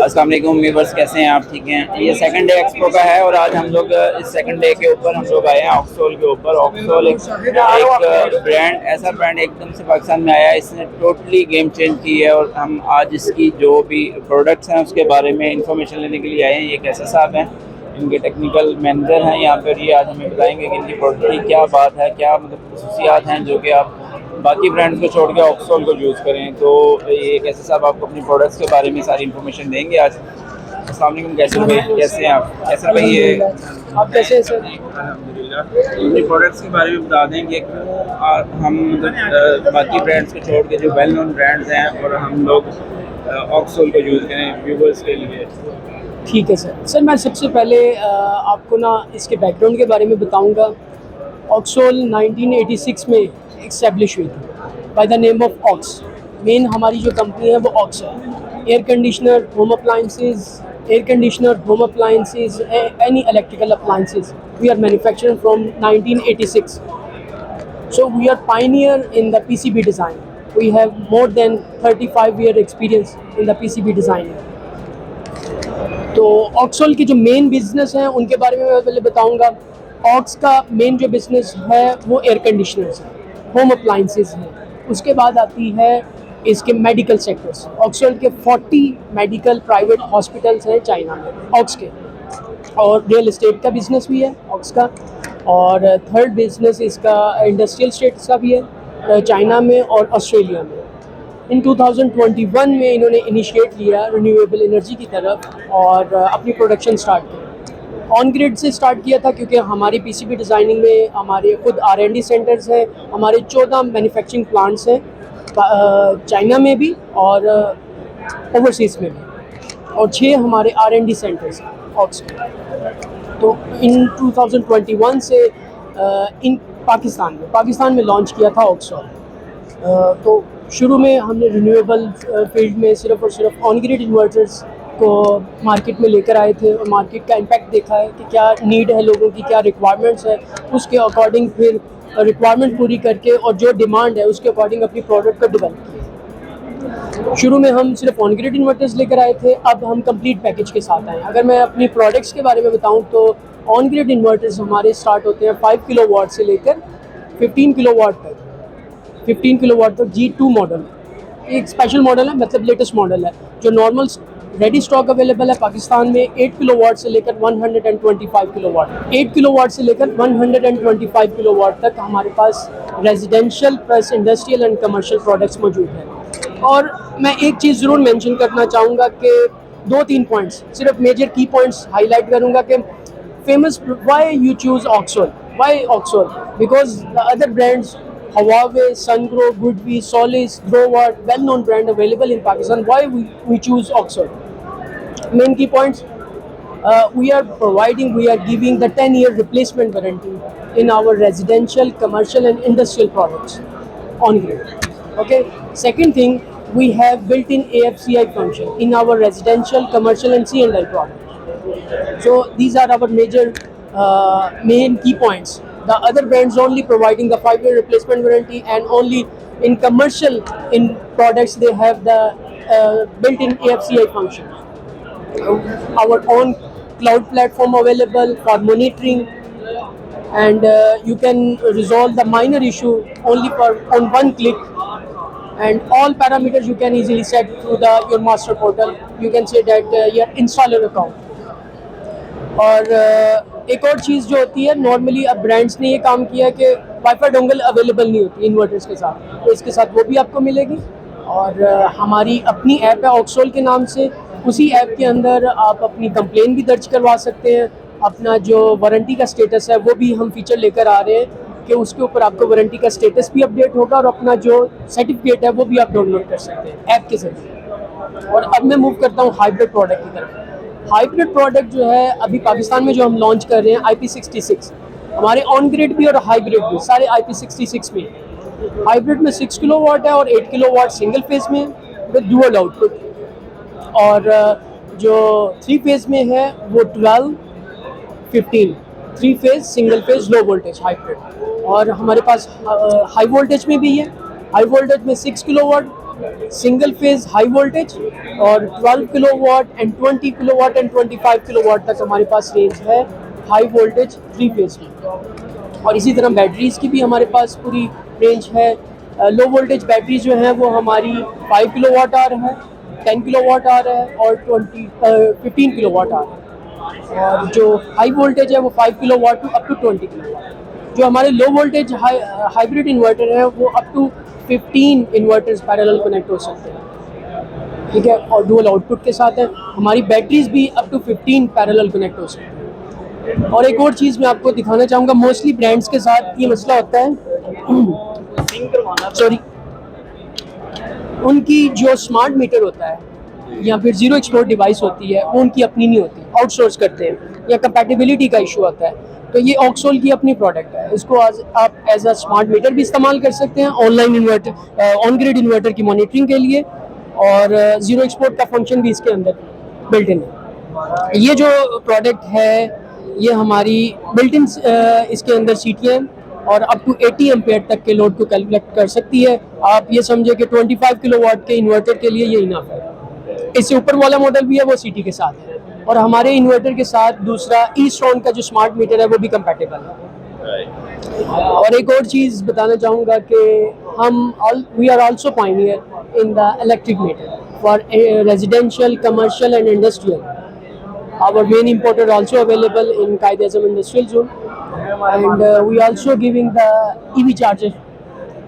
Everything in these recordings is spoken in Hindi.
अस्सलाम वालेकुम व्यूअर्स, कैसे हैं आप? ठीक हैं। ये सेकंड डे एक्सपो का है और आज हम लोग इस सेकंड डे के ऊपर हम लोग आए हैं ऑक्सोल के ऊपर। ऑक्सोल एक ब्रांड, ऐसा ब्रांड एकदम से पाकिस्तान में आया है, इसने टोटली गेम चेंज की है और हम आज इसकी जो भी प्रोडक्ट्स हैं उसके बारे में इंफॉर्मेशन लेने के लिए आए हैं। ये कैसे साहब हैं, इनके टेक्निकल मैनेजर हैं यहाँ पर। ये आज हमें बताएंगे कि इनकी प्रोडक्ट की क्या बात है, क्या मतलब खसूसियात हैं जो कि आप बाकी ब्रांड्स को छोड़ के ऑक्सोल को यूज़ करें। तो ये कैसे साहब आपको अपनी प्रोडक्ट्स के बारे में सारी इन्फॉर्मेशन देंगे आज। अस्सलाम वालेकुम, कैसे हैं आप? कैसे भाई ये आप कैसे हैं सर? अल्हम्दुलिल्लाह। अपनी प्रोडक्ट्स के बारे में बता दें कि क्यों हम मतलब बाकी ब्रांड्स को छोड़ के जो वेल नोन ब्रांड्स हैं और हम लोग ऑक्सोल को यूज़ करें व्यूवर्स के लिए। ठीक है सर मैं सबसे पहले आपको ना इसके बैकग्राउंड के बारे में बताऊंगा। ऑक्सोल 1986 में इस्टेब्लिश हुई थी by the name of Ox. Main हमारी जो कंपनी है वो ऑक्स है। Air conditioner, home appliances, any electrical appliances we are manufacturing from 1986. So we are pioneer in the PCB design. We have more than 35-year experience in the PCB designing. तो ऑक्सोल की जो मेन बिजनेस हैं उनके बारे में मैं पहले बताऊंगा। ऑक्स का मेन जो बिजनेस है वो एयर कंडीशनर्स है, होम अप्लाइंसेस हैं। उसके बाद आती है इसके मेडिकल सेक्टर्स। ऑक्सोल के 40 मेडिकल प्राइवेट हॉस्पिटल्स हैं चाइना में ऑक्स के, और रियल इस्टेट का बिजनेस भी है ऑक्स का। और थर्ड बिजनेस इसका इंडस्ट्रियल स्टेट्स का भी है चाइना में और ऑस्ट्रेलिया में। इन 2021 में इन्होंने इनिशिएट लिया रिन्यूएबल एनर्जी की तरफ और अपनी प्रोडक्शन स्टार्ट की। ऑन ग्रिड से स्टार्ट किया था क्योंकि हमारी पीसीबी डिज़ाइनिंग में हमारे खुद R&D सेंटर्स हैं। हमारे 14 मैन्युफैक्चरिंग प्लांट्स हैं चाइना में भी और ओवरसीज़ में भी, और 6 हमारे R&D सेंटर्स हैं ऑक्स के। तो इन 2021 से इन पाकिस्तान में लॉन्च किया था ऑक्सोल। तो शुरू में हमने रिन्यूएबल फील्ड में सिर्फ और सिर्फ ऑन ग्रिड इन्वर्टर्स को मार्केट में लेकर आए थे और मार्केट का इम्पैक्ट देखा है कि क्या नीड है लोगों की, क्या रिक्वायरमेंट्स है, उसके अकॉर्डिंग फिर रिक्वायरमेंट पूरी करके और जो डिमांड है उसके अकॉर्डिंग अपनी प्रोडक्ट को डेवलप किया। शुरू में हम सिर्फ ऑन ग्रिड इन्वर्टर्स लेकर आए थे, अब हम कंप्लीट पैकेज के साथ आए। अगर मैं अपनी प्रोडक्ट्स के बारे में बताऊं तो ऑन ग्रिड इन्वर्टर्स हमारे स्टार्ट होते हैं 5 किलोवाट से लेकर 15 किलोवाट तक। 15 किलोवाट तक G2 मॉडल एक स्पेशल मॉडल है, मतलब लेटेस्ट मॉडल है। जो नॉर्मल रेडी स्टॉक अवेलेबल है पाकिस्तान में 8 किलोवाट से लेकर 125 किलोवाट, 8 किलोवाट से लेकर 125 किलोवाट तक हमारे पास residential plus industrial and commercial products मौजूद हैं। और मैं एक चीज़ ज़रूर मेंशन करना चाहूँगा कि 2-3 पॉइंट्स, सिर्फ मेजर की पॉइंट्स हाईलाइट करूँगा कि famous why you choose Auxsol, why Auxsol, because the other brands Huawei, Sungrow, Goodby, Solis, Growart, well-known brand available in Pakistan. Why we choose Oxford? Main key points: we are giving the 10-year replacement warranty in our residential, commercial, and industrial products on grid. Okay. Second thing, we have built-in AFCI function in our residential, commercial, and C&I products. So these are our major main key points. The other brands only providing the 5-year replacement warranty, and only in commercial in products they have the built-in AFCI function. Our own cloud platform available for monitoring, and you can resolve the minor issue only on one click, and all parameters you can easily set through your master portal. You can say that your installer account. और एक और चीज़ जो होती है, नॉर्मली अब ब्रांड्स ने ये काम किया है कि वाईफाई डोंगल अवेलेबल नहीं होती इन्वर्टर्स के साथ, तो इसके साथ वो भी आपको मिलेगी। और हमारी अपनी ऐप है ऑक्सोल के नाम से, उसी ऐप के अंदर आप अपनी कंप्लेन भी दर्ज करवा सकते हैं। अपना जो वारंटी का स्टेटस है वो भी हम फीचर लेकर आ रहे हैं कि उसके ऊपर आपको वारंटी का स्टेटस भी अपडेट होगा और अपना जो सर्टिफिकेट है वो भी आप डाउनलोड कर सकते हैं ऐप के जरिए। और अब मैं मूव करता हूँ हाइब्रिड प्रोडक्ट की तरफ। हाइब्रिड प्रोडक्ट जो है अभी पाकिस्तान में जो हम लॉन्च कर रहे हैं IP66, हमारे ऑन ग्रिड भी और हाइब्रिड भी सारे IP66 में। हाइब्रिड में 6 किलोवाट है और 8 किलोवाट सिंगल फेज में। With dual output. और जो 3 फेज़ में है वो 12, 15 3 फेज़ सिंगल फेज़ लो वोल्टेज हाइब्रिड। और हमारे पास हाई वोल्टेज में भी है। हाई वोल्टेज में 6 kilowatt single phase high voltage, और 12 kilowatt and 20 kilowatt and 25 kilowatt तक हमारे पास रेंज है हाई वोल्टेज 3 फेज़ में। और इसी तरह बैटरीज़ की भी हमारे पास पूरी रेंज है। लो वोल्टेज बैटरी जो है वो हमारी 5 किलोवाट आवर है, 10 किलोवाट आवर है और 15 किलोवाट आवर है। और जो हाई वोल्टेज है वो 5 kilowatt to up to 20 kilowatt. जो हमारे लो वोल्टेज हाइब्रिड इन्वर्टर है वो up to 15 inverters parallel connect हो सकते हैं, ठीक है, और डुअल आउटपुट के साथ है। हमारी बैटरीज भी अप टू 15 पैरेलल कनेक्ट हो सकते हैं। और एक और चीज़ मैं आपको दिखाना चाहूँगा, मोस्टली ब्रांड्स के साथ ये मसला होता है सॉरी, उनकी जो स्मार्ट मीटर होता है या फिर जीरो एक्सपोर्ट डिवाइस होती है वो उनकी अपनी नहीं होती, आउटसोर्स करते हैं या कंपैटिबिलिटी का इशू आता है। तो ये ऑक्सोल की अपनी प्रोडक्ट है, इसको आज आप एज अ स्मार्ट मीटर भी इस्तेमाल कर सकते हैं online inverter, on grid inverter की मॉनिटरिंग के लिए, और जीरो एक्सपोर्ट का फंक्शन भी इसके अंदर बिल्ट इन है। ये जो प्रोडक्ट है ये हमारी बिल्ट इन इसके अंदर सीटियाँ और अप टू 80 एम्पेयर तक के लोड को कैलकुलेट कर सकती है। आप ये समझे कि 25 किलोवाट के इन्वर्टर के लिए ये इनफ है। इससे ऊपर वाला मॉडल भी है वो सीटी के साथ है, और हमारे इन्वर्टर के साथ दूसरा ईस्ट्रॉन का जो स्मार्ट मीटर है वो भी कंपैटिबल है। और एक और चीज़ बताना चाहूँगा कि we are also pioneer in the electric meter for residential, commercial and industrial. Our main importer also available in Qaid-e-Azam Industrial Zone, and we also giving the EV charger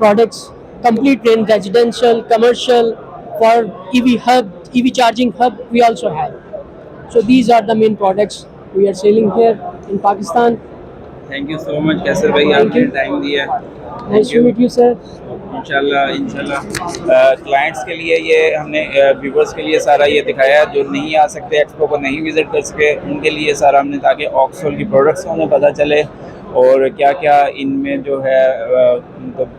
products, complete range, residential, commercial, for EV hub, EV charging hub we also have. So these are the main products we are selling here in Pakistan. Thank you so much Qaiser भाई, आपने टाइम दिया। Nice to meet you, sir. इंशाल्लाह क्लाइंट्स के लिए ये हमने व्यूवर्स के लिए सारा ये दिखाया है, जो नहीं आ सकते एक्सपो को नहीं विज़िट कर सके उनके लिए सारा हमने, ताकि ऑक्सोल की प्रोडक्ट्स उन्हें पता चले और क्या क्या इनमें जो है मतलब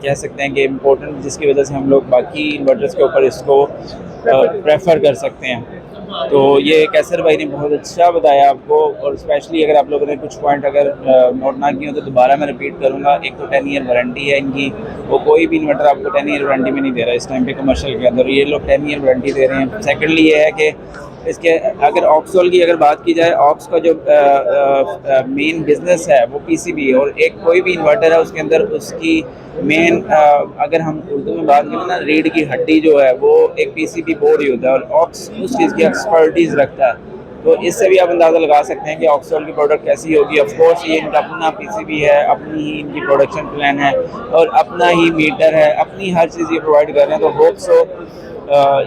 कह सकते हैं कि इम्पोर्टेंट, जिसकी वजह से हम लोग बाकी इन्वर्टर्स के ऊपर इसको प्रेफर कर सकते हैं। तो ये कैसर भाई ने बहुत अच्छा बताया आपको, और स्पेशली अगर आप लोगों ने कुछ पॉइंट अगर नोट ना किए हो तो दोबारा मैं रिपीट करूँगा। एक तो 10 ईयर वारंटी है इनकी, वो कोई भी इन्वर्टर आपको 10 ईयर वारंटी में नहीं दे रहा इस टाइम पे कमर्शियल के अंदर, ये लोग 10 ईयर वारंटी दे रहे हैं। सेकेंडली ये है कि इसके अगर ऑक्सोल की अगर बात की जाए, ऑक्स का जो मेन बिजनेस है वो पीसीबी, और एक कोई भी इन्वर्टर है उसके अंदर उसकी मेन अगर हम उर्दू में बात करें ना, रीढ़ की हड्डी जो है वो एक पीसीबी बोर्ड ही होता है, और ऑक्स उस चीज़ की एक्सपर्टीज़ रखता है। तो इससे भी आप अंदाज़ा लगा सकते हैं कि ऑक्सोल की प्रोडक्ट कैसी होगी। ऑफ कोर्स ये इनका अपना पीसीबी है, अपनी ही इनकी प्रोडक्शन प्लान है और अपना ही मीटर है, अपनी हर चीज़ ये प्रोवाइड कर रहे हैं। तो होप सो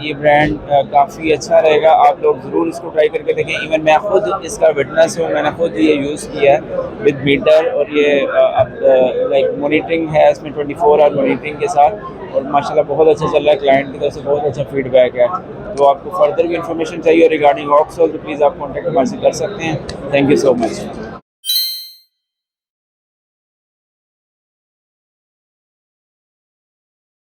ये ब्रांड काफ़ी अच्छा रहेगा, आप लोग ज़रूर इसको ट्राई करके देखें। इवन मैं खुद इसका विटनेस हूँ, मैंने खुद ये यूज़ किया है विद मीटर, और ये अब लाइक मॉनिटरिंग है इसमें 24 आवर मॉनिटरिंग के साथ, और माशाल्लाह बहुत अच्छा चल रहा है, क्लाइंट की तरफ से बहुत अच्छा फीडबैक है। तो आपको फर्दर भी इंफॉर्मेशन चाहिए रिगार्डिंग ऑक्सोल तो प्लीज़ आप कॉन्टैक्ट हमारे से कर सकते हैं। Thank you so much.